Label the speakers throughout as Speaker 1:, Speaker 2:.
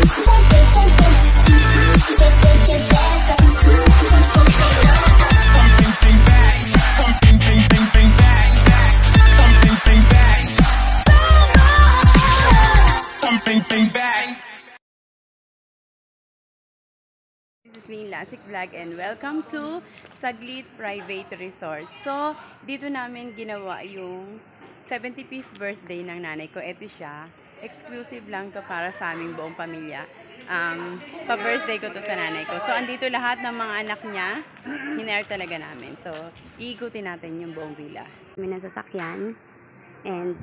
Speaker 1: This is Lynn Lasik Vlog and welcome to Saglit Private Resort. So, dito namin ginawa yung 75th birthday ng nanay ko. Ito siya. Exclusive lang to para sa aming buong pamilya. Pa-birthday ko to sa nanay ko. So, andito lahat ng mga anak niya. Hinair talaga namin. So, iikutin natin yung buong villa. Kami ng sasakyan. And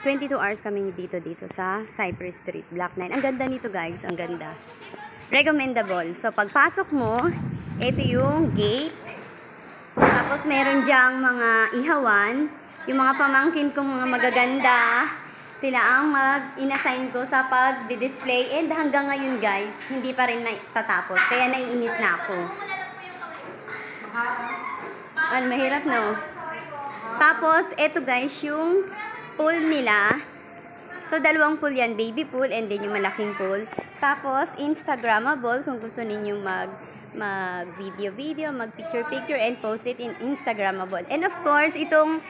Speaker 1: 22 hours kami dito sa Cypress Street, Block 9. Ang ganda nito guys. Ang ganda. Recommendable. So, pagpasok mo, ito yung gate. Tapos, meron diyang mga ihawan. Yung mga pamangkin kong mga magaganda, sila ang mag-inassign ko sa pag-display. And hanggang ngayon, guys, hindi pa rin natatapos. Kaya naiinis na ako. Mahirap, no? Tapos, ito guys, yung pool nila. So, dalawang pool yan. Baby pool and then yung malaking pool. Tapos, Instagrammable kung gusto ninyong mag-video, mag-picture, and post it in Instagrammable. And of course, itong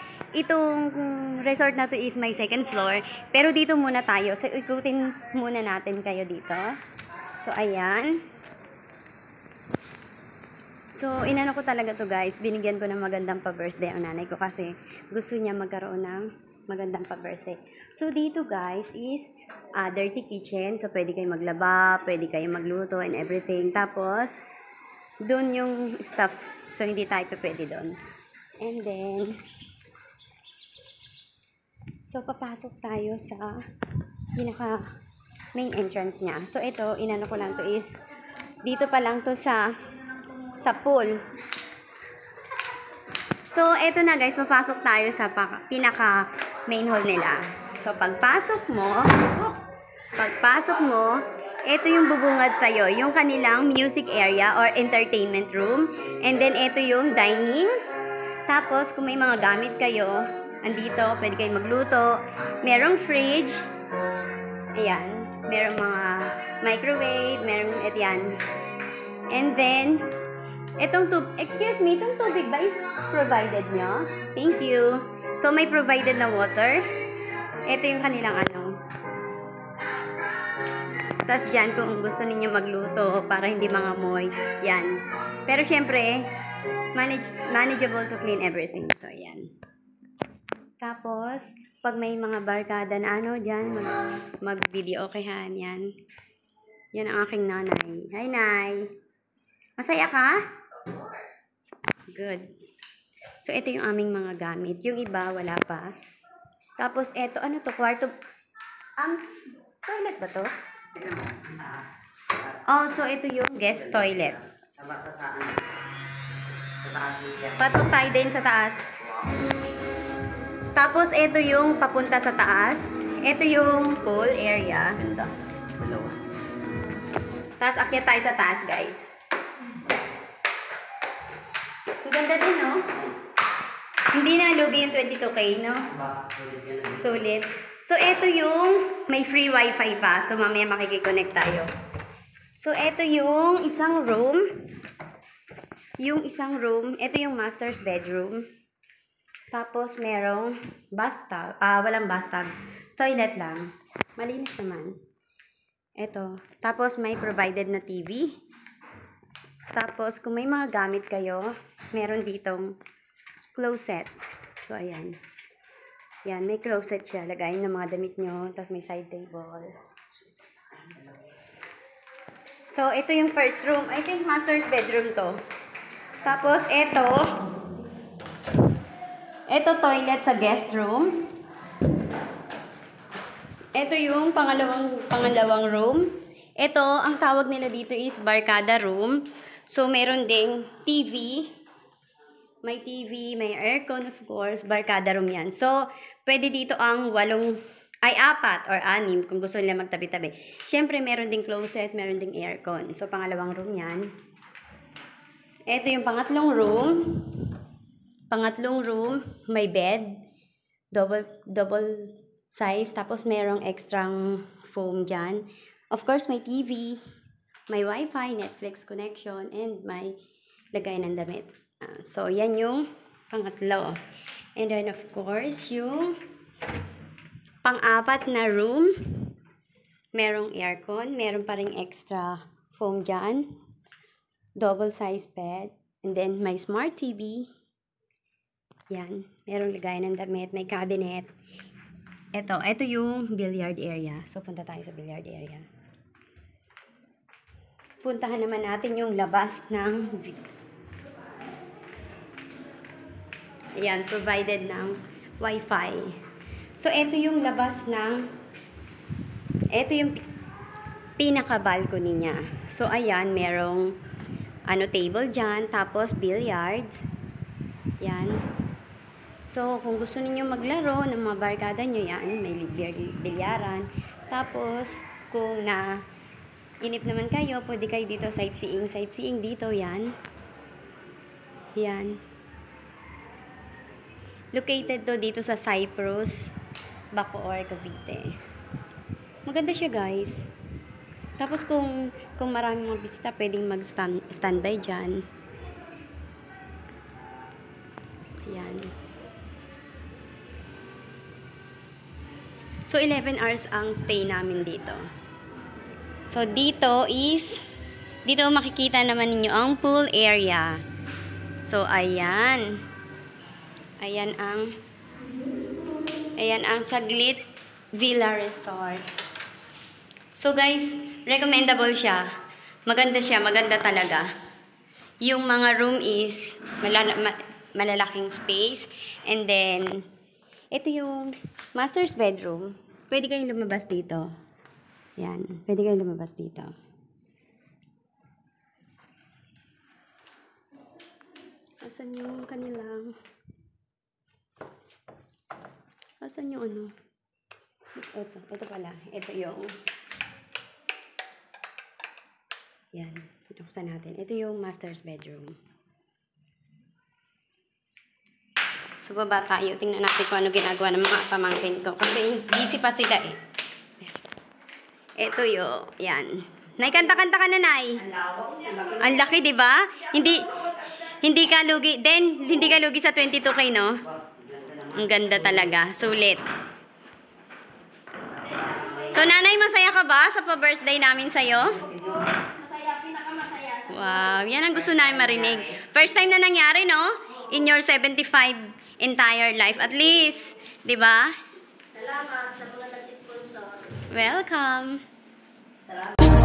Speaker 1: resort na to is my second floor. Pero dito muna tayo. So, ikutin muna natin kayo dito. So, ayan. So, inano ko talaga to guys. Binigyan ko ng magandang pa-birthday ang nanay ko kasi gusto niya magkaroon ng magandang pa-birthday. So, dito guys is dirty kitchen. So, pwede kayo maglaba, pwede kayo magluto and everything. Tapos, doon yung stuff. So, hindi tayo pwede doon. And then, so, papasok tayo sa pinaka main entrance niya. So, ito, inano ko lang to is, dito pa lang to sa pool. So, ito na guys, papasok tayo sa pinaka main hall nila. So, pagpasok mo, ito yung bubungad sa'yo, yung kanilang music area or entertainment room. And then, ito yung dining. Tapos, kung may mga gamit kayo, andito, pwede kayo magluto. Merong fridge. Ayan. Merong mga microwave. Merong, yan. And then, itong tubig ba is provided nyo? Thank you. So, may provided na water. Ito yung kanilang ano. Tapos dyan, kung gusto ninyo magluto para hindi mangamoy, yan. Pero syempre, manageable to clean everything. So, yan. Tapos, pag may mga barkada na ano dyan, mag-video okayan, yan. Yan ang aking nanay. Hi, Nay! Masaya ka? Good. So, ito yung aming mga gamit. Yung iba, wala pa. Tapos, ito, ano to? Kwarto. Toilet ba to? Oh, so ito yung guest toilet. Pasok tayo din sa taas. Tapos, ito yung papunta sa taas. Ito yung pool area. Ito. Tapos, akyat tayo sa taas, guys. Ang ganda din, no? Hindi na lugi yung 22K, no? Sulit. So, ito yung may free wifi pa. So, mamaya makikiconnect tayo. So, ito yung isang room. Ito yung master's bedroom. Tapos, merong bathtub. Walang bathtub. Toilet lang. Malinis naman. Ito. Tapos, may provided na TV. Tapos, kung may mga gamit kayo, meron ditong closet. So, ayan. Yan, may closet siya. Lagayin ng mga damit nyo. Tapos, may side table. So, ito yung first room. I think master's bedroom to. Tapos, ito toilet sa guest room. Ito yung pangalawang room. Ito, ang tawag nila dito is barkada room. So, meron ding TV. May TV, may aircon, of course. Barkada room yan. So, pwede dito ang 4 or 6 kung gusto nila magtabi-tabi. Siyempre, meron ding closet, meron ding aircon. So, pangalawang room yan. Ito yung pangatlong room. May bed. Double size. Tapos, merong extrang
Speaker 2: foam dyan. Of course, may TV, may Wi-Fi, Netflix connection, and may lagay ng damit. So, yan yung pangatlo. And then, of course, yung pang-apat na room, merong aircon, meron pa ring extra foam dyan, double size bed, and then may smart TV. Yan, merong lagay ng damit, may cabinet. Ito yung billiard area. So, punta tayo sa billiard area. Puntahan naman natin yung labas ng ayan, provided ng Wi-Fi. So, ito yung labas ng ito yung pinaka-balcony niya. So, ayan, merong table dyan, tapos billiards. Yan. So, kung gusto niyo maglaro ng mga barkada nyo, yan, may bilyaran. Tapos, kung inip naman kayo, pwede kayo dito sightseeing. Sightseeing dito, yan. Yan. Located to dito sa Cyprus, Bacoor, Cavite. Maganda siya, guys. Tapos, kung maraming mga bisita, pwedeng mag-standby dyan. Yan. So, 11 hours ang stay namin dito. So, dito makikita naman ninyo ang pool area. So, ayan. Ayan ang Saglit Villa Resort. So, guys, recommendable siya. Maganda siya, maganda talaga. Yung mga room is malalaking space. And then, ito yung master's bedroom. Pwede kayong lumabas dito. Yan. Pwede kayong lumabas dito. Asan yung kanilang... Asan yung ano? Ito pala. Ito yung... Yan. Buksan natin. Ito yung master's bedroom. So, baba tayo. Tingnan natin kung ano ginagawa ng mga pamangkin ko. Kasi busy pa sila eh. Ito yung, yan. Nay, kanta-kanta ka na, Nay. Ang laki, di ba? Hindi ka lugi. Then, hindi ka lugi sa 22K, no? Ang ganda talaga. Sulit. So, Nanay, masaya ka ba sa pa-birthday namin sa'yo?
Speaker 3: Masaya, pinakamasaya.
Speaker 2: Wow, yan ang gusto namin marinig. First time na nangyari, no? In your 75 entire life. At least, di ba?
Speaker 3: Salamat sa mga nag-sponsor.
Speaker 2: Welcome.
Speaker 3: Salamat.